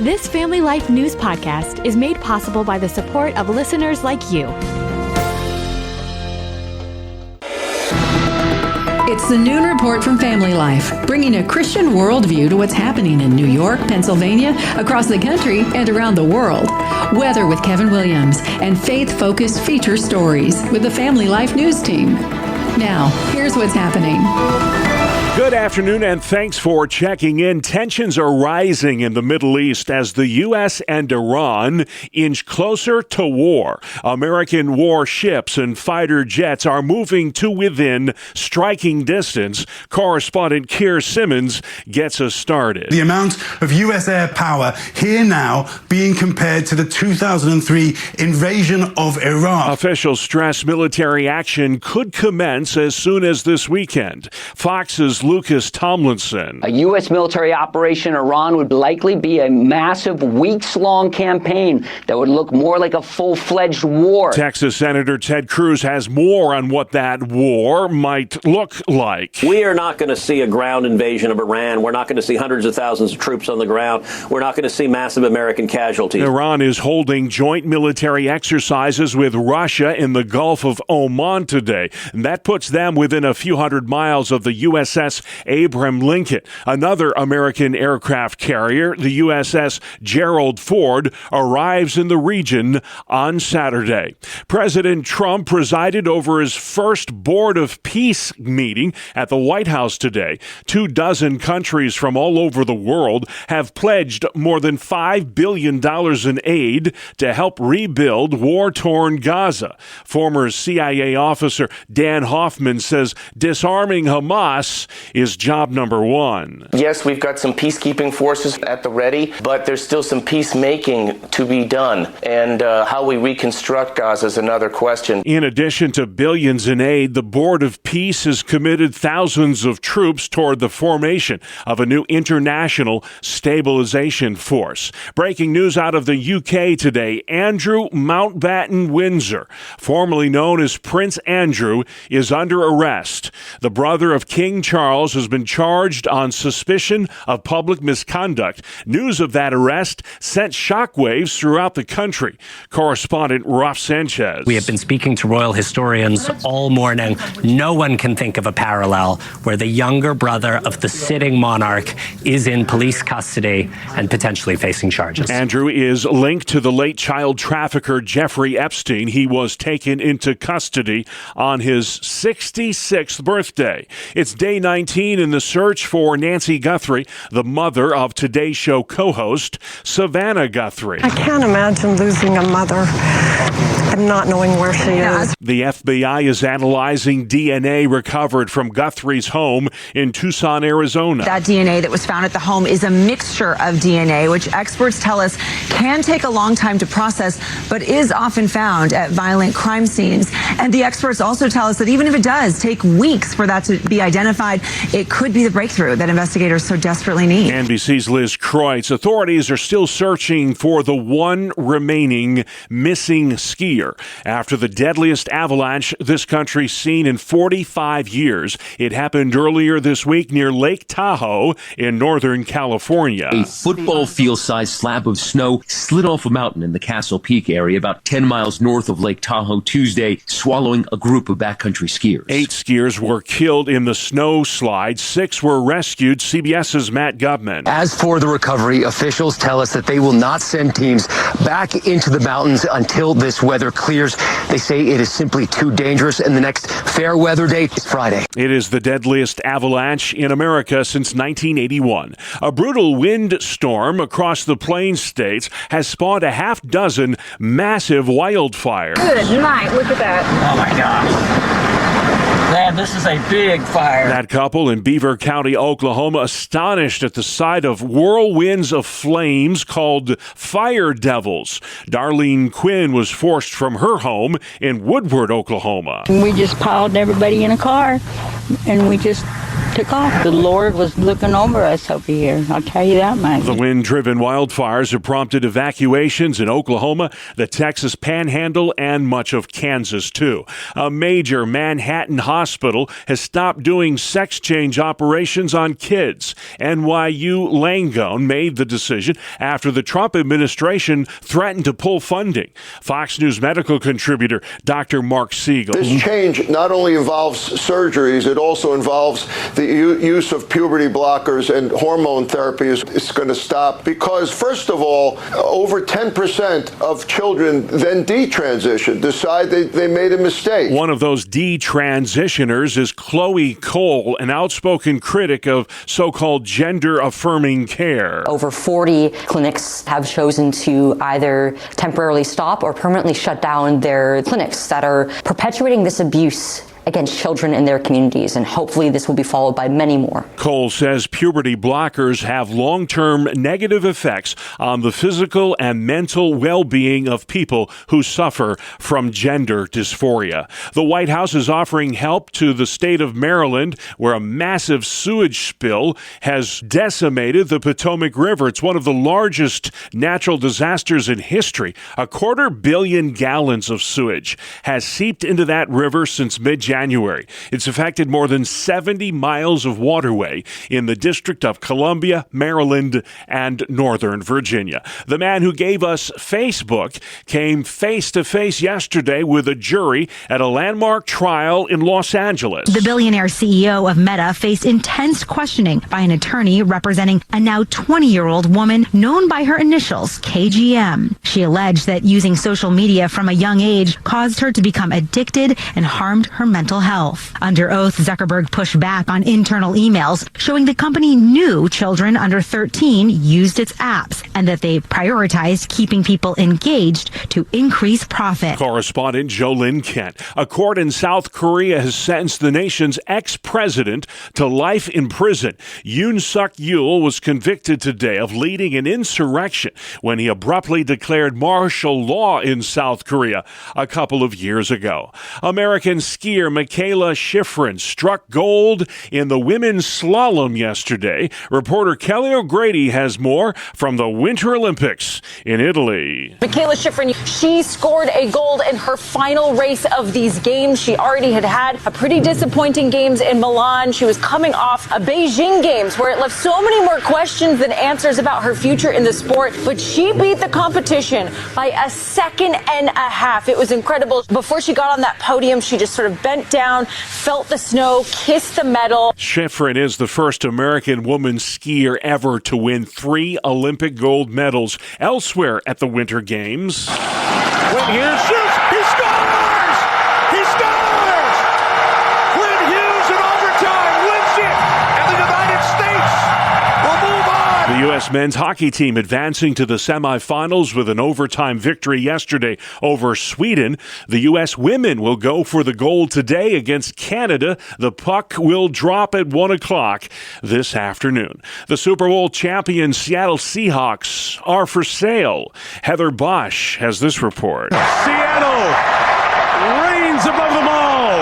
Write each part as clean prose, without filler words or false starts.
This Family Life News podcast is made possible by the support of listeners like you. It's the Noon Report from Family Life, bringing a Christian worldview to what's happening in New York, Pennsylvania, across the country, and around the world. Weather with Kevin Williams, and faith-focused feature stories with the Family Life News team. Now, here's what's happening. Good afternoon, and thanks for checking in. Tensions are rising in the Middle East as the U.S. and Iran inch closer to war. American warships and fighter jets are moving to within striking distance. Correspondent Keir Simmons gets us started. The amount of U.S. air power here now being compared to the 2003 invasion of Iraq. Officials stress military action could commence as soon as this weekend. Fox's Lucas Tomlinson. A U.S. military operation in Iran would likely be a massive, weeks-long campaign that would look more like a full-fledged war. Texas Senator Ted Cruz has more on what that war might look like. We are not going to see a ground invasion of Iran. We're not going to see hundreds of thousands of troops on the ground. We're not going to see massive American casualties. Iran is holding joint military exercises with Russia in the Gulf of Oman today. And that puts them within a few hundred miles of the USS Abraham Lincoln. Another American aircraft carrier, the USS Gerald Ford, arrives in the region on Saturday. President Trump presided over his first Board of Peace meeting at the White House today. 24 countries from all over the world have pledged more than $5 billion in aid to help rebuild war-torn Gaza. Former CIA officer Dan Hoffman says disarming Hamas is job number one. Yes, we've got some peacekeeping forces at the ready, but there's still some peacemaking to be done. And how we reconstruct Gaza is another question. In addition to billions in aid, the Board of Peace has committed thousands of troops toward the formation of a new international stabilization force. Breaking news out of the UK today, Andrew Mountbatten Windsor, formerly known as Prince Andrew, is under arrest. The brother of King Charles has been charged on suspicion of public misconduct. News of that arrest sent shockwaves throughout the country. Correspondent Ralph Sanchez. We have been speaking to royal historians all morning. No one can think of a parallel where the younger brother of the sitting monarch is in police custody and potentially facing charges. Andrew is linked to the late child trafficker Jeffrey Epstein. He was taken into custody on his 66th birthday. It's day 19 in the search for Nancy Guthrie, the mother of Today Show co-host Savannah Guthrie. I can't imagine losing a mother and not knowing where she is. The FBI is analyzing DNA recovered from Guthrie's home in Tucson, Arizona. That DNA that was found at the home is a mixture of DNA, which experts tell us can take a long time to process, but is often found at violent crime scenes. And the experts also tell us that even if it does take weeks for that to be identified, it could be the breakthrough that investigators so desperately need. NBC's Liz Kreutz. Authorities are still searching for the one remaining missing skier after the deadliest avalanche this country's seen in 45 years. It happened earlier this week near Lake Tahoe in Northern California. A football field-sized slab of snow slid off a mountain in the Castle Peak area about 10 miles north of Lake Tahoe Tuesday, swallowing a group of backcountry skiers. 8 skiers were killed in the snow slide. 6 were rescued. CBS's Matt Gubman. As for the recovery, officials tell us that they will not send teams back into the mountains until this weather clears. They say it is simply too dangerous, and the next fair weather date is Friday. It is the deadliest avalanche in America since 1981. A brutal windstorm across the Plains states has spawned a half dozen massive wildfires. Good night. Look at that. Oh, my gosh. Man, this is a big fire. That couple in Beaver County, Oklahoma, astonished at the sight of whirlwinds of flames called fire devils. Darlene Quinn was forced from her home in Woodward, Oklahoma. We just piled everybody in a car, and we just took off. The Lord was looking over us over here. I'll tell you that much. The wind-driven wildfires have prompted evacuations in Oklahoma, the Texas Panhandle, and much of Kansas, too. A major Manhattan hospital has stopped doing sex change operations on kids. NYU Langone made the decision after the Trump administration threatened to pull funding. Fox News medical contributor Dr. Mark Siegel. This change not only involves surgeries, it also involves the use of puberty blockers and hormone therapy is going to stop because, first of all, over 10% of children then detransition, decide they made a mistake. One of those detransitioners is Chloe Cole, an outspoken critic of so-called gender-affirming care. Over 40 clinics have chosen to either temporarily stop or permanently shut down their clinics that are perpetuating this abuse against children in their communities, and hopefully this will be followed by many more. Cole says puberty blockers have long-term negative effects on the physical and mental well-being of people who suffer from gender dysphoria. The White House is offering help to the state of Maryland, where a massive sewage spill has decimated the Potomac River. It's one of the largest natural disasters in history. 250 million gallons of sewage has seeped into that river since mid-January. It's affected more than 70 miles of waterway in the District of Columbia, Maryland, and Northern Virginia. The man who gave us Facebook came face-to-face yesterday with a jury at a landmark trial in Los Angeles. The billionaire CEO of Meta faced intense questioning by an attorney representing a now 20-year-old woman known by her initials, KGM. She alleged that using social media from a young age caused her to become addicted and harmed her mental health. Under oath, Zuckerberg pushed back on internal emails showing the company knew children under 13 used its apps and that they prioritized keeping people engaged to increase profit. Correspondent Jolyn Kent. A court in South Korea has sentenced the nation's ex-president to life in prison. Yoon Suk Yeol was convicted today of leading an insurrection when he abruptly declared martial law in South Korea a couple of years ago. American skier Michaela Schifrin struck gold in the women's slalom yesterday. Reporter Kelly O'Grady has more from the Winter Olympics in Italy. Michaela Schifrin, she scored a gold in her final race of these games. She already had a pretty disappointing games in Milan. She was coming off a Beijing games where it left so many more questions than answers about her future in the sport. But she beat the competition by a second and a half. It was incredible. Before she got on that podium, she just sort of bent down, felt the snow, kissed the medal. Schifrin is the first American woman skier ever to win 3 Olympic gold medals elsewhere at the Winter Games. Quinn Hughes shoots! He scores! He scores! Quinn Hughes in overtime wins it, and the United States will move on. The U.S. men's hockey team advancing to the semifinals with an overtime victory yesterday over Sweden. The U.S. women will go for the gold today against Canada. The puck will drop at 1 o'clock this afternoon. The Super Bowl champion Seattle Seahawks are for sale. Heather Bosch has this report. Seattle reigns above them all.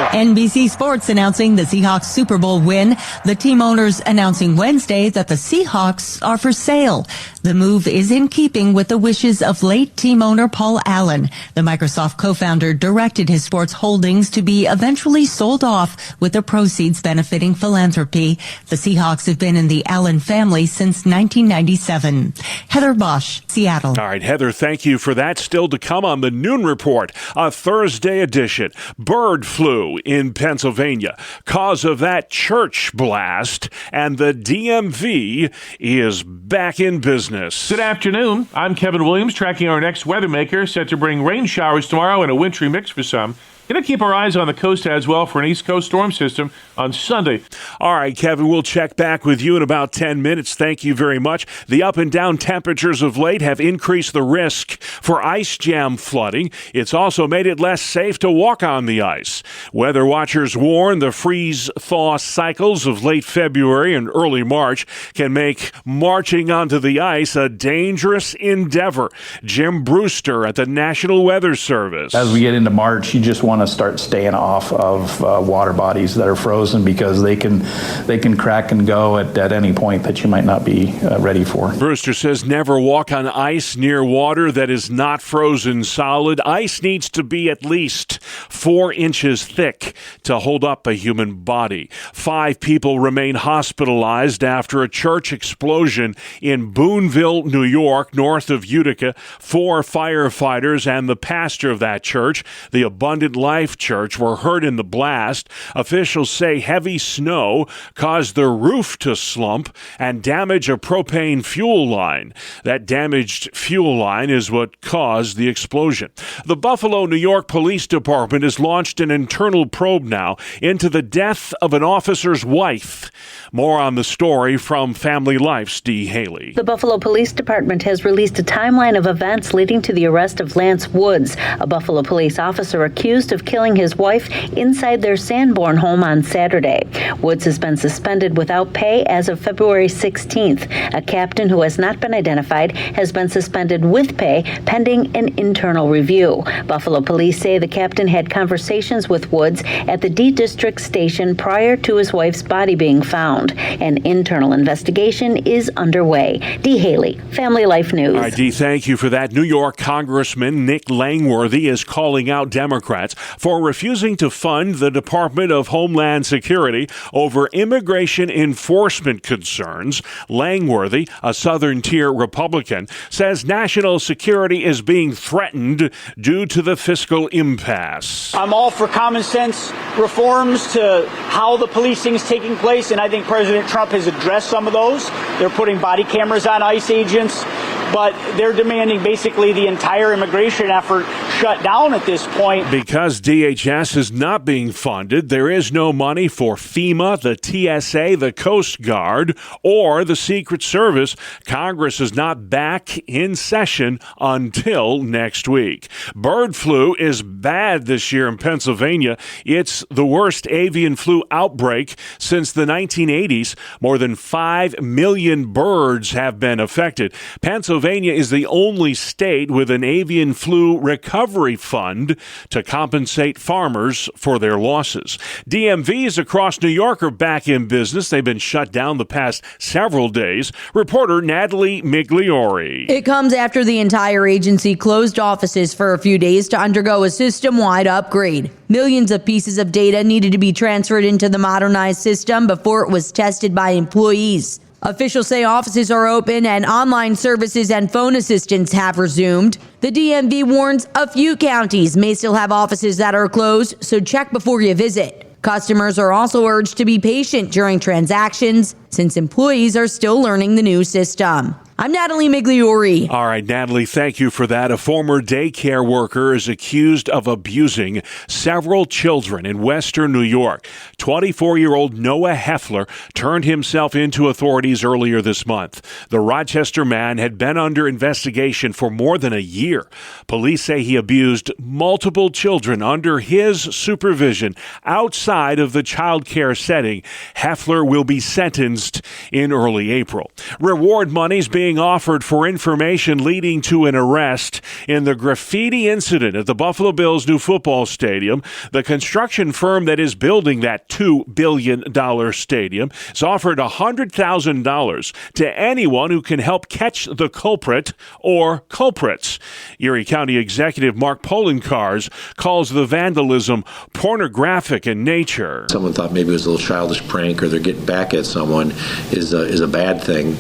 NBC Sports announcing the Seahawks Super Bowl win. The team owners announcing Wednesday that the Seahawks are for sale. The move is in keeping with the wishes of late team owner Paul Allen. The Microsoft co-founder directed his sports holdings to be eventually sold off with the proceeds benefiting philanthropy. The Seahawks have been in the Allen family since 1997. Heather Bosch, Seattle. All right, Heather, thank you for that. Still to come on the Noon Report, a Thursday edition. Bird flu in Pennsylvania. Cause of that church blast, and the DMV is back in business. Good afternoon. I'm Kevin Williams, tracking our next weather maker, set to bring rain showers tomorrow and a wintry mix for some. Going to keep our eyes on the coast as well for an East Coast storm system on Sunday. All right, Kevin, we'll check back with you in about 10 minutes. Thank you very much. The up and down temperatures of late have increased the risk for ice jam flooding. It's also made it less safe to walk on the ice. Weather watchers warn the freeze-thaw cycles of late February and early March can make marching onto the ice a dangerous endeavor. Jim Brewster at the National Weather Service. As we get into March, you just want want to start staying off of water bodies that are frozen, because they can crack and go at any point that you might not be ready for. Brewster says never walk on ice near water that is not frozen solid. Ice needs to be at least 4 inches thick to hold up a human body. 5 people remain hospitalized after a church explosion in Boonville, New York, north of Utica. 4 firefighters and the pastor of that church, the Abundant Life Church, were hurt in the blast. Officials say heavy snow caused the roof to slump and damage a propane fuel line. That damaged fuel line is what caused the explosion. The Buffalo, New York Police Department has launched an internal probe now into the death of an officer's wife. More on the story from Family Life's Dee Haley. The Buffalo Police Department has released a timeline of events leading to the arrest of Lance Woods, a Buffalo police officer accused of killing his wife inside their Sanborn home on Saturday. Woods has been suspended without pay as of February 16th. A captain who has not been identified has been suspended with pay pending an internal review. Buffalo police say the captain had conversations with Woods at the D District station prior to his wife's body being found. An internal investigation is underway. Dee Haley, Family Life News. All right, Dee, thank you for that. New York Congressman Nick Langworthy is calling out Democrats for refusing to fund the Department of Homeland Security over immigration enforcement concerns. Langworthy, a Southern Tier Republican, says national security is being threatened due to the fiscal impasse. I'm all for common sense reforms to how the policing is taking place, and I think President Trump has addressed some of those. They're putting body cameras on ICE agents, but they're demanding basically the entire immigration effort shut down at this point. Because DHS is not being funded, there is no money for FEMA, the TSA, the Coast Guard, or the Secret Service. Congress is not back in session until next week. Bird flu is bad this year in Pennsylvania. It's the worst avian flu outbreak since the 1980s. More than 5 million birds have been affected. Pennsylvania is the only state with an avian flu recovery fund to compensate farmers for their losses. DMVs across New York are back in business. They've been shut down the past several days. Reporter Natalie Migliori. It comes after the entire agency closed offices for a few days to undergo a system-wide upgrade. Millions of pieces of data needed to be transferred into the modernized system before it was tested by employees. Officials say offices are open and online services and phone assistance have resumed. The DMV warns a few counties may still have offices that are closed, so check before you visit. Customers are also urged to be patient during transactions since employees are still learning the new system. I'm Natalie Migliori. All right, Natalie, thank you for that. A former daycare worker is accused of abusing several children in Western New York. 24-year-old Noah Heffler turned himself into authorities earlier this month. The Rochester man had been under investigation for more than a year. Police say he abused multiple children under his supervision outside of the child care setting. Heffler will be sentenced in early April. Reward money's being offered for information leading to an arrest in the graffiti incident at the Buffalo Bills' new football stadium. The construction firm that is building that $2 billion stadium has offered $100,000 to anyone who can help catch the culprit or culprits. Erie County Executive Mark Poloncarz calls the vandalism pornographic in nature. Someone thought maybe it was a little childish prank or they're getting back at someone is a bad thing.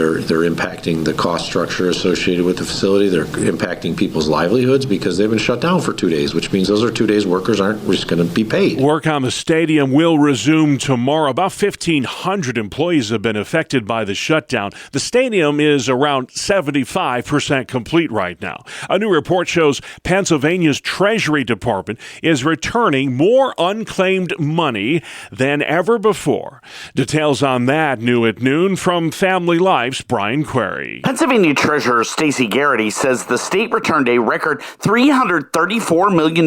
They're impacting the cost structure associated with the facility. They're impacting people's livelihoods because they've been shut down for 2 days, which means those are 2 days workers aren't just going to be paid. Work on the stadium will resume tomorrow. About 1,500 employees have been affected by the shutdown. The stadium is around 75% complete right now. A new report shows Pennsylvania's Treasury Department is returning more unclaimed money than ever before. Details on that new at noon from Family Life's Brian Query. Pennsylvania Treasurer Stacey Garrity says the state returned a record $334 million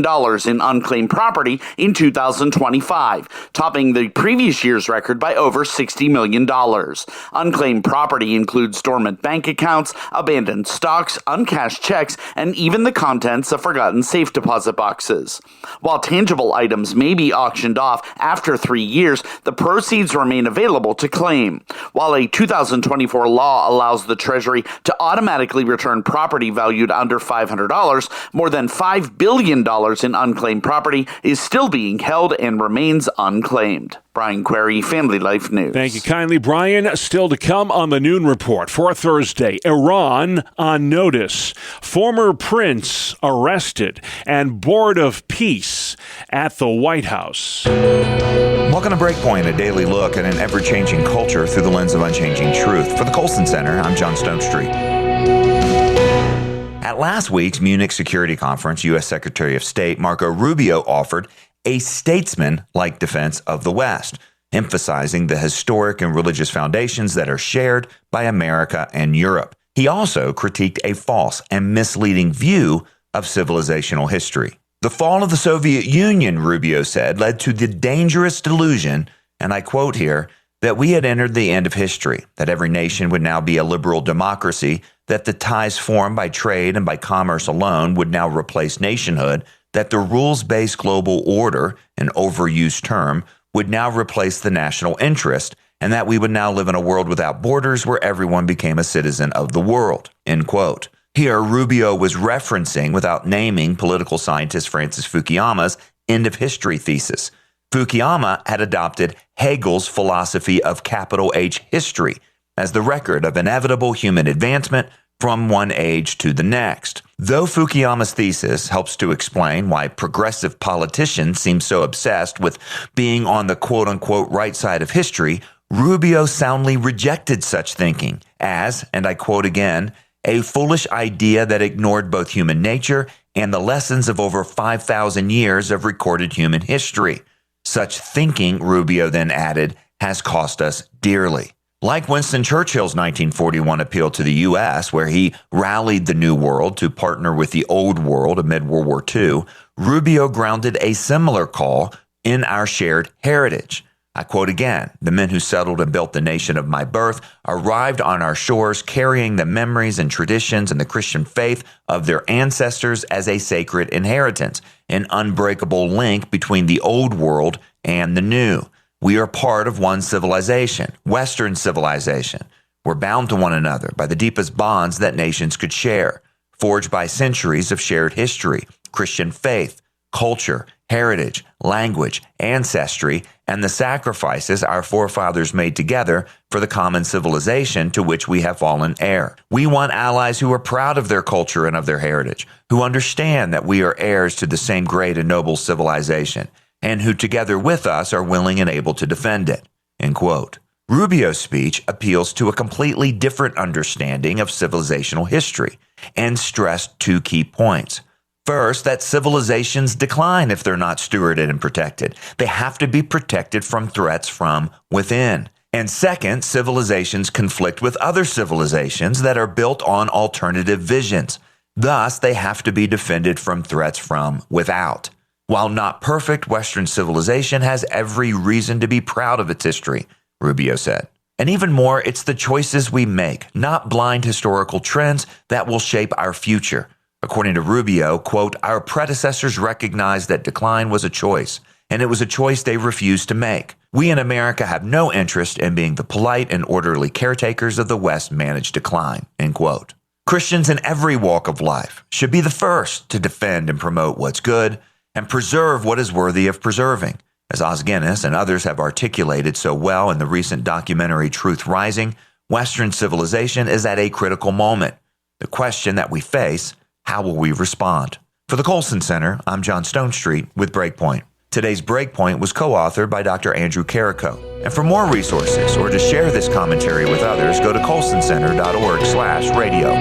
in unclaimed property in 2025, topping the previous year's record by over $60 million. Unclaimed property includes dormant bank accounts, abandoned stocks, uncashed checks, and even the contents of forgotten safe deposit boxes. While tangible items may be auctioned off after 3 years, the proceeds remain available to claim. While a 2024 law allows the Treasury to automatically return property valued under $500, more than $5 billion in unclaimed property is still being held and remains unclaimed. Brian Query, Family Life News. Thank you kindly, Brian. Still to come on the Noon Report for Thursday. Iran on notice. Former prince arrested and board of peace at the White House. Welcome to Breakpoint, a daily look at an ever-changing culture through the lens of unchanging truth. For the Colson Center, I'm John Stonestreet. At last week's Munich Security Conference, U.S. Secretary of State Marco Rubio offered a statesman-like defense of the West, emphasizing the historic and religious foundations that are shared by America and Europe. He also critiqued a false and misleading view of civilizational history. The fall of the Soviet Union, Rubio said, led to the dangerous delusion, and I quote here, that we had entered the end of history, that every nation would now be a liberal democracy, that the ties formed by trade and by commerce alone would now replace nationhood, that the rules-based global order, an overused term, would now replace the national interest, and that we would now live in a world without borders where everyone became a citizen of the world, end quote. Here, Rubio was referencing, without naming, political scientist Francis Fukuyama's end of history thesis. Fukuyama had adopted Hegel's philosophy of capital H history as the record of inevitable human advancement from one age to the next. Though Fukuyama's thesis helps to explain why progressive politicians seem so obsessed with being on the quote-unquote right side of history, Rubio soundly rejected such thinking as, and I quote again, a foolish idea that ignored both human nature and the lessons of over 5,000 years of recorded human history. Such thinking, Rubio then added, has cost us dearly. Like Winston Churchill's 1941 appeal to the U.S., where he rallied the New World to partner with the Old World amid World War II, Rubio grounded a similar call in our shared heritage. I quote again, the men who settled and built the nation of my birth arrived on our shores carrying the memories and traditions and the Christian faith of their ancestors as a sacred inheritance, an unbreakable link between the Old World and the New. We are part of one civilization, Western civilization. We're bound to one another by the deepest bonds that nations could share, forged by centuries of shared history, Christian faith, culture, heritage, language, ancestry, and the sacrifices our forefathers made together for the common civilization to which we have fallen heir. We want allies who are proud of their culture and of their heritage, who understand that we are heirs to the same great and noble civilization, and who together with us are willing and able to defend it, end quote. Rubio's speech appeals to a completely different understanding of civilizational history and stressed two key points. First, that civilizations decline if they're not stewarded and protected. They have to be protected from threats from within. And second, civilizations conflict with other civilizations that are built on alternative visions. Thus, they have to be defended from threats from without. While not perfect, Western civilization has every reason to be proud of its history, Rubio said. And even more, it's the choices we make, not blind historical trends, that will shape our future. According to Rubio, quote, our predecessors recognized that decline was a choice, and it was a choice they refused to make. We in America have no interest in being the polite and orderly caretakers of the West's managed decline, end quote. Christians in every walk of life should be the first to defend and promote what's good and preserve what is worthy of preserving. As Os Guinness and others have articulated so well in the recent documentary Truth Rising, Western civilization is at a critical moment. The question that we face, how will we respond? For the Colson Center, I'm John Stonestreet with Breakpoint. Today's Breakpoint was co-authored by Dr. Andrew Carrico. And for more resources or to share this commentary with others, go to colsoncenter.org/radio.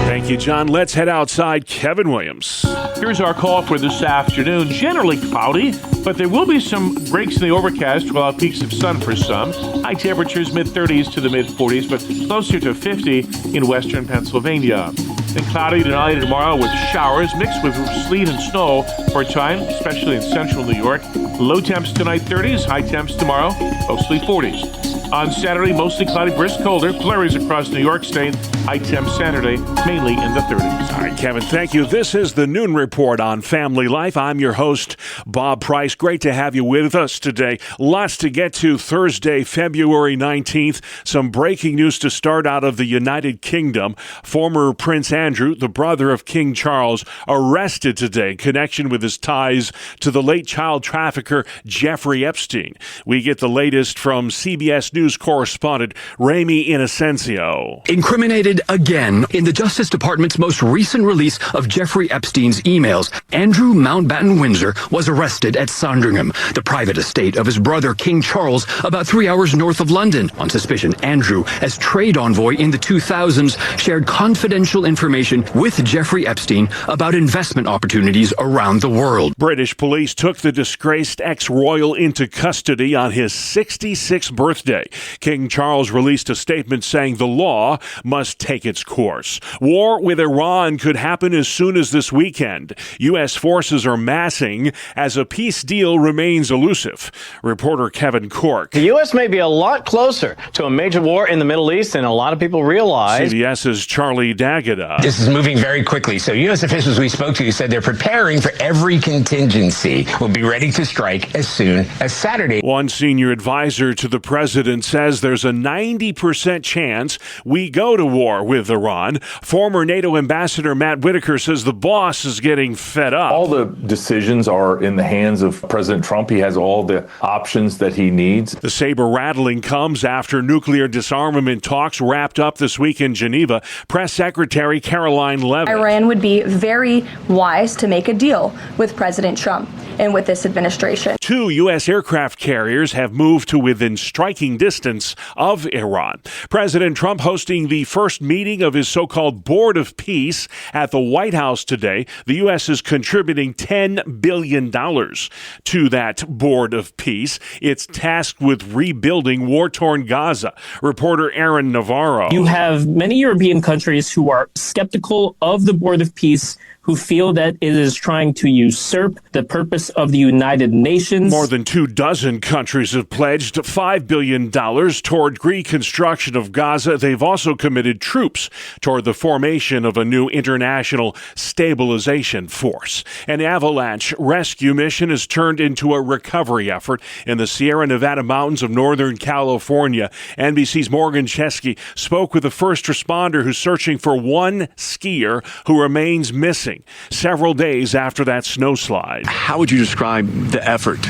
Thank you, John. Let's head outside. Kevin Williams. Here's our call for this afternoon. Generally cloudy, but there will be some breaks in the overcast to allow peaks of sun for some. High temperatures mid-30s to the mid-40s, but closer to 50 in western Pennsylvania. Then cloudy tonight and tomorrow with showers mixed with sleet and snow for a time, especially in central New York. Low temps tonight 30s, high temps tomorrow mostly 40s. On Saturday, mostly cloudy, brisk, colder. Flurries across New York State. High temp Saturday, mainly in the 30s. All right, Kevin, thank you. This is the Noon Report on Family Life. I'm your host, Bob Price. Great to have you with us today. Lots to get to Thursday, February 19th. Some breaking news to start out of the United Kingdom. Former Prince Andrew, the brother of King Charles, arrested today in connection with his ties to the late child trafficker Jeffrey Epstein. We get the latest from CBS News correspondent Ramy Inocencio. Incriminated again in the Justice Department's most recent release of Jeffrey Epstein's emails, Andrew Mountbatten Windsor was arrested at Sandringham, the private estate of his brother King Charles, about 3 hours north of London. On suspicion, Andrew, as trade envoy in the 2000s, shared confidential information with Jeffrey Epstein about investment opportunities around the world. British police took the disgraced ex-royal into custody on his 66th birthday. King Charles released a statement saying the law must take its course. War with Iran could happen as soon as this weekend. U.S. forces are massing as a peace deal remains elusive. Reporter Kevin Cork. The U.S. may be a lot closer to a major war in the Middle East than a lot of people realize. CBS's Charlie D'Agata. This is moving very quickly. So U.S. officials we spoke to said they're preparing for every contingency. We'll be ready to strike as soon as Saturday. One senior advisor to the president says there's a 90% chance we go to war with Iran. Former NATO ambassador Matt Whitaker says the boss is getting fed up. All the decisions are in the hands of President Trump. He has all the options that he needs. The saber rattling comes after nuclear disarmament talks wrapped up this week in Geneva. Press Secretary Caroline Leavitt. Iran would be very wise to make a deal with President Trump and with this administration. 2 U.S. aircraft carriers have moved to within striking distance of Iran. President Trump hosting the first meeting of his so-called Board of Peace at the White House today. The U.S. is contributing $10 billion to that Board of Peace. It's tasked with rebuilding war-torn Gaza. Reporter Aaron Navarro. You have many European countries who are skeptical of the Board of Peace, who feel that it is trying to usurp the purpose of the United Nations. More than 24 countries have pledged $5 billion toward reconstruction of Gaza. They've also committed troops toward the formation of a new international stabilization force. An avalanche rescue mission has turned into a recovery effort in the Sierra Nevada mountains of Northern California. NBC's Morgan Chesky spoke with a first responder who's searching for one skier who remains missing several days after that snowslide. How would you describe the effort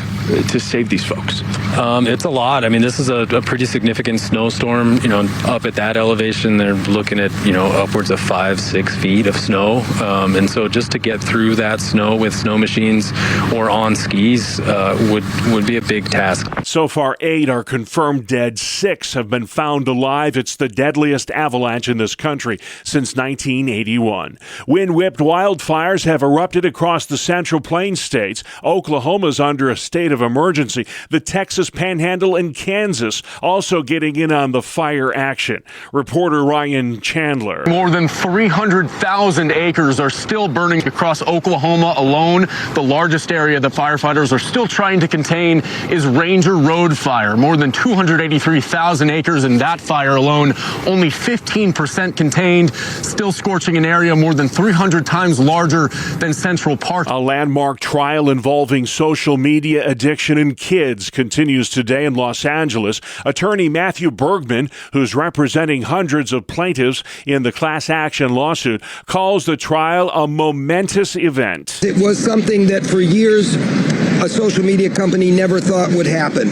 to save these folks? It's a lot. I mean, this is a pretty significant snowstorm. You know, up at that elevation, they're looking at, upwards of 5-6 feet of snow. And so just to get through that snow with snow machines or on skis would be a big task. So far, 8 are confirmed dead. 6 have been found alive. It's the deadliest avalanche in this country since 1981. Wind-whipped wildfires have erupted across the Central Plains states. Oklahoma's under a state of emergency. The Texas Panhandle and Kansas also getting in on the fire action. Reporter Ryan Chandler. More than 300,000 acres are still burning across Oklahoma alone. The largest area the firefighters are still trying to contain is Ranger Road Fire. More than 283,000 acres in that fire alone. Only 15% contained. Still scorching an area more than 300 times larger than Central Park. A landmark trial involving social media addiction in kids continues today in Los Angeles. Attorney Matthew Bergman, who's representing hundreds of plaintiffs in the class action lawsuit, calls the trial a momentous event. It was something that for years a social media company never thought would happen.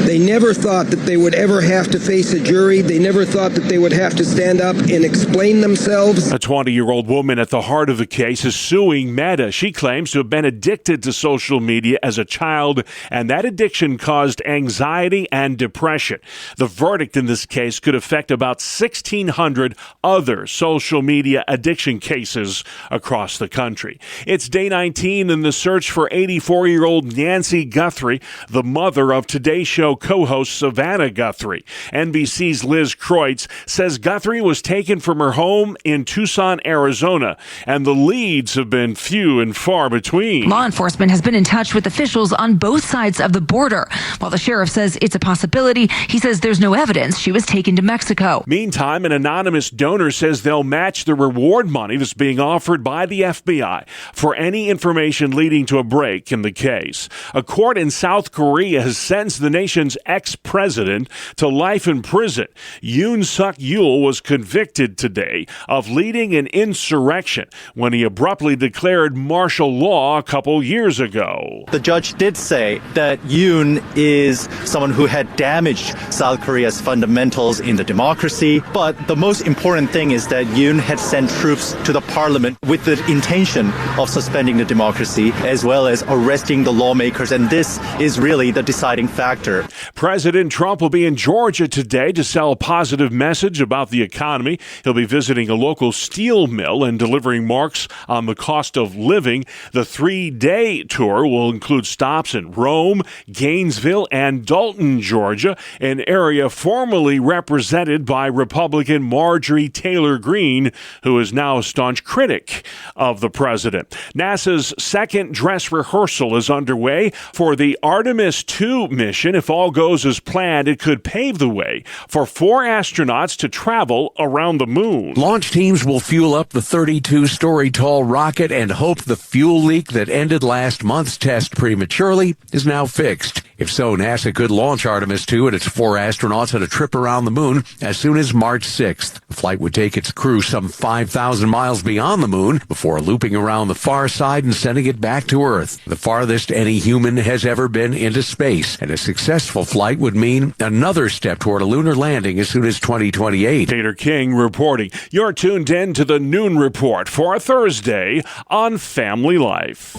They never thought that they would ever have to face a jury. They never thought that they would have to stand up and explain themselves. A 20-year-old woman at the heart of the case is suing Meta. She claims to have been addicted to social media as a child, and that addiction caused anxiety and depression. The verdict in this case could affect about 1,600 other social media addiction cases across the country. It's day 19 in the search for 84-year-old Nancy Guthrie, the mother of Today Show co-host Savannah Guthrie. NBC's Liz Kreutz says Guthrie was taken from her home in Tucson, Arizona, and the leads have been few and far between. Law enforcement has been in touch with officials on both sides of the border. While the sheriff says it's a possibility, he says there's no evidence she was taken to Mexico. Meantime, an anonymous donor says they'll match the reward money that's being offered by the FBI for any information leading to a break in the case. A court in South Korea has sentenced the nation's ex-president to life in prison. Yoon Suk-yeol was convicted today of leading an insurrection when he abruptly declared martial law a couple years ago. The judge did say that Yoon is someone who had damaged South Korea's fundamentals in the democracy, but the most important thing is that Yoon had sent troops to the parliament with the intention of suspending the democracy as well as arresting the lawmakers, and this is really the deciding factor. President Trump will be in Georgia today to sell a positive message about the economy. He'll be visiting a local steel mill and delivering marks on the cost of living. The 3-day tour will include stops in Rome, Gainesville, and Dalton, Georgia, an area formerly represented by Republican Marjorie Taylor Greene, who is now a staunch critic of the president. NASA's second dress rehearsal is underway for the Artemis II mission. If all goes as planned, it could pave the way for 4 astronauts to travel around the moon. Launch teams will fuel up the 32-story tall rocket and hope the fuel leak that ended last month's test prematurely is now fixed. If so, NASA could launch Artemis II and its 4 astronauts on a trip around the moon as soon as March 6th. The flight would take its crew some 5,000 miles beyond the moon before looping around the far side and sending it back to Earth, the farthest any human has ever been into space. And a successful flight would mean another step toward a lunar landing as soon as 2028. Peter King reporting. You're tuned in to the Noon Report for Thursday on Family Life.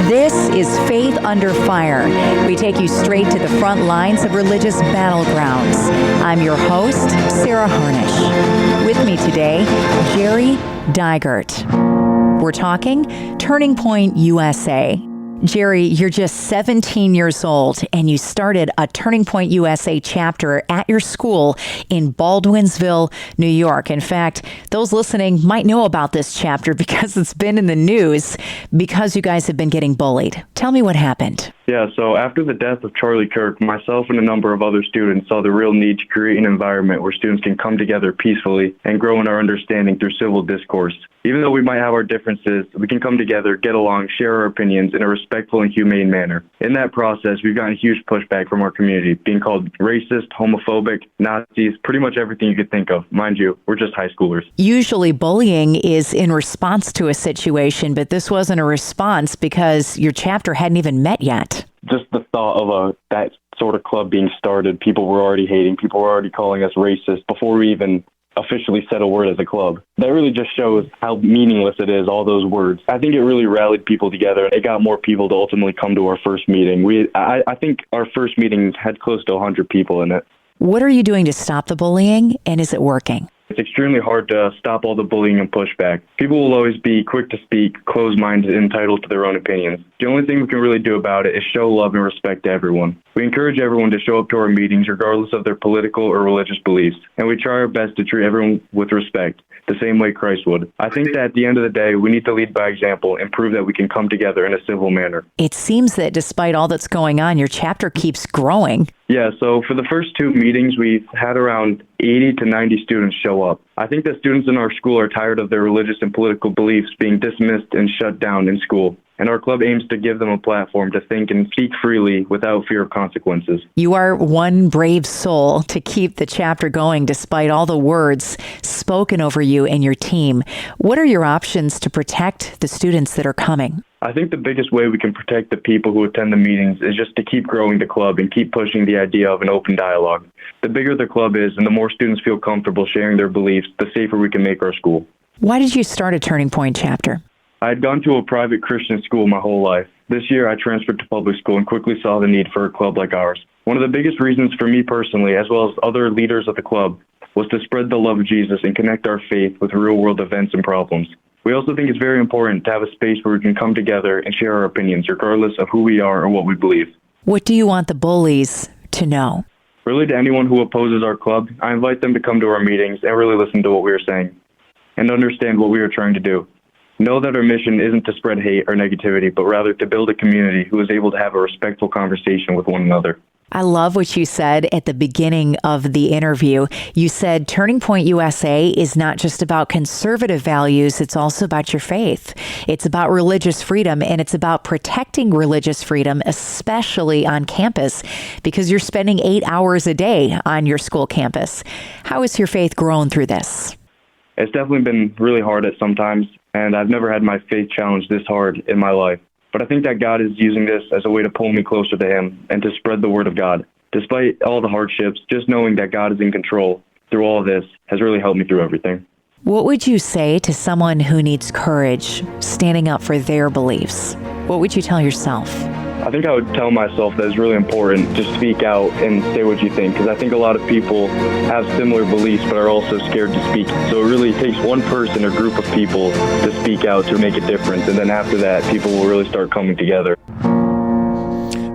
This is Faith Under Fire. We take you straight to the front lines of religious battlegrounds. I'm your host, Sarah Harnish. With me today, Jerry Dygert. We're talking Turning Point USA. Jerry, you're just 17 years old, and you started a Turning Point USA chapter at your school in Baldwinsville, New York. In fact, those listening might know about this chapter because it's been in the news because you guys have been getting bullied. Tell me what happened. Yeah, so after the death of Charlie Kirk, myself and a number of other students saw the real need to create an environment where students can come together peacefully and grow in our understanding through civil discourse. Even though we might have our differences, we can come together, get along, share our opinions in a respectful and humane manner. In that process, we've gotten huge pushback from our community, being called racist, homophobic, Nazis, pretty much everything you could think of. Mind you, we're just high schoolers. Usually bullying is in response to a situation, but this wasn't a response because your chapter hadn't even met yet. Just the thought of that sort of club being started, people were already hating, people were already calling us racist before we even officially said a word as a club. That really just shows how meaningless it is, all those words. I think it really rallied people together. It got more people to ultimately come to our first meeting. I think our first meeting had close to 100 people in it. What are you doing to stop the bullying, and is it working? It's extremely hard to stop all the bullying and pushback. People will always be quick to speak, closed-minded, and entitled to their own opinions. The only thing we can really do about it is show love and respect to everyone. We encourage everyone to show up to our meetings regardless of their political or religious beliefs, and we try our best to treat everyone with respect, the same way Christ would. I think that at the end of the day, we need to lead by example and prove that we can come together in a civil manner. It seems that despite all that's going on, your chapter keeps growing. Yeah, so for the first 2 meetings, we've had around 80 to 90 students show up. I think that students in our school are tired of their religious and political beliefs being dismissed and shut down in school. and our club aims to give them a platform to think and speak freely without fear of consequences. You are one brave soul to keep the chapter going despite all the words spoken over you and your team. What are your options to protect the students that are coming? I think the biggest way we can protect the people who attend the meetings is just to keep growing the club and keep pushing the idea of an open dialogue. The bigger the club is and the more students feel comfortable sharing their beliefs, the safer we can make our school. Why did you start a Turning Point chapter? I had gone to a private Christian school my whole life. This year, I transferred to public school and quickly saw the need for a club like ours. One of the biggest reasons for me personally, as well as other leaders of the club, was to spread the love of Jesus and connect our faith with real-world events and problems. We also think it's very important to have a space where we can come together and share our opinions, regardless of who we are or what we believe. What do you want the bullies to know? Really, to anyone who opposes our club, I invite them to come to our meetings and really listen to what we are saying and understand what we are trying to do. Know that our mission isn't to spread hate or negativity, but rather to build a community who is able to have a respectful conversation with one another. I love what you said at the beginning of the interview. You said Turning Point USA is not just about conservative values, it's also about your faith. It's about religious freedom, and it's about protecting religious freedom, especially on campus, because you're spending 8 hours a day on your school campus. How has your faith grown through this? It's definitely been really hard at some times, and I've never had my faith challenged this hard in my life. But I think that God is using this as a way to pull me closer to Him and to spread the word of God. Despite all the hardships, just knowing that God is in control through all of this has really helped me through everything. What would you say to someone who needs courage, standing up for their beliefs? What would you tell yourself? I think I would tell myself that it's really important to speak out and say what you think, because I think a lot of people have similar beliefs but are also scared to speak. So it really takes one person or group of people to speak out to make a difference, and then after that, people will really start coming together.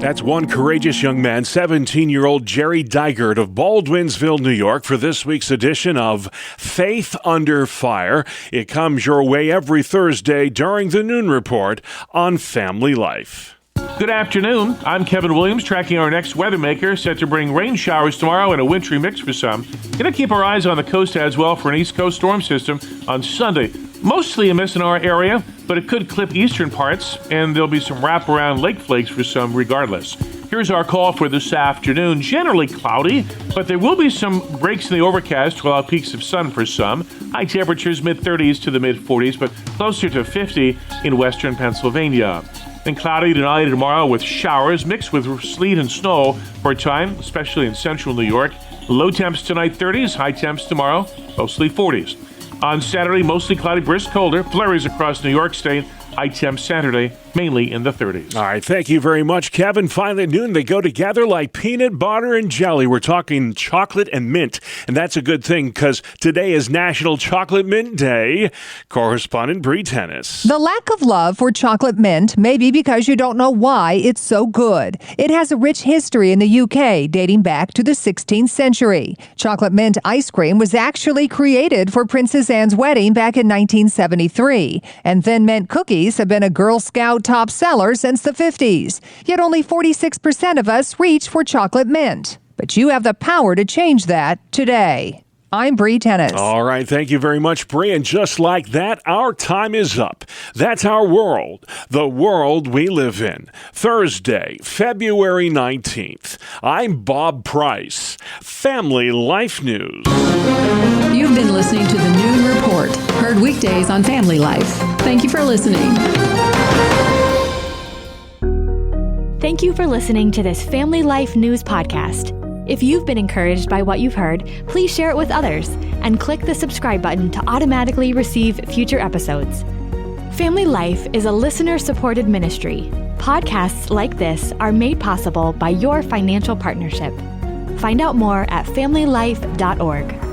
That's one courageous young man, 17-year-old Jerry Dygert of Baldwinsville, New York, for this week's edition of Faith Under Fire. It comes your way every Thursday during the Noon Report on Family Life. Good afternoon. I'm Kevin Williams, tracking our next weather maker, set to bring rain showers tomorrow and a wintry mix for some. Going to keep our eyes on the coast as well for an East Coast storm system on Sunday. Mostly a miss in our area, but it could clip eastern parts, and there'll be some wraparound lake flakes for some regardless. Here's our call for this afternoon. Generally cloudy, but there will be some breaks in the overcast to allow peaks of sun for some. High temperatures mid-30s to the mid-40s, but closer to 50 in western Pennsylvania. Then cloudy tonight and tomorrow with showers mixed with sleet and snow for a time, especially in central New York. Low temps tonight 30s, high temps tomorrow mostly 40s. On Saturday, mostly cloudy, brisk colder, flurries across New York State. High temps Saturday, mainly in the 30s. All right, thank you very much, Kevin. Finally at noon, they go together like peanut butter and jelly. We're talking chocolate and mint, and that's a good thing because today is National Chocolate Mint Day. Correspondent Bree Tennis. The lack of love for chocolate mint may be because you don't know why it's so good. It has a rich history in the UK dating back to the 16th century. Chocolate mint ice cream was actually created for Princess Anne's wedding back in 1973, and Thin Mint cookies have been a Girl Scout top seller since the 50s. Yet only 46% of us reach for chocolate mint. But you have the power to change that today. I'm Bree Tennis. All right, thank you very much, Bree. And just like that, our time is up. That's our world, the world we live in. Thursday, February 19th. I'm Bob Price. Family Life News. You've been listening to the Noon Report, heard weekdays on Family Life. Thank you for listening. Thank you for listening to this Family Life News podcast. If you've been encouraged by what you've heard, please share it with others and click the subscribe button to automatically receive future episodes. Family Life is a listener-supported ministry. Podcasts like this are made possible by your financial partnership. Find out more at familylife.org.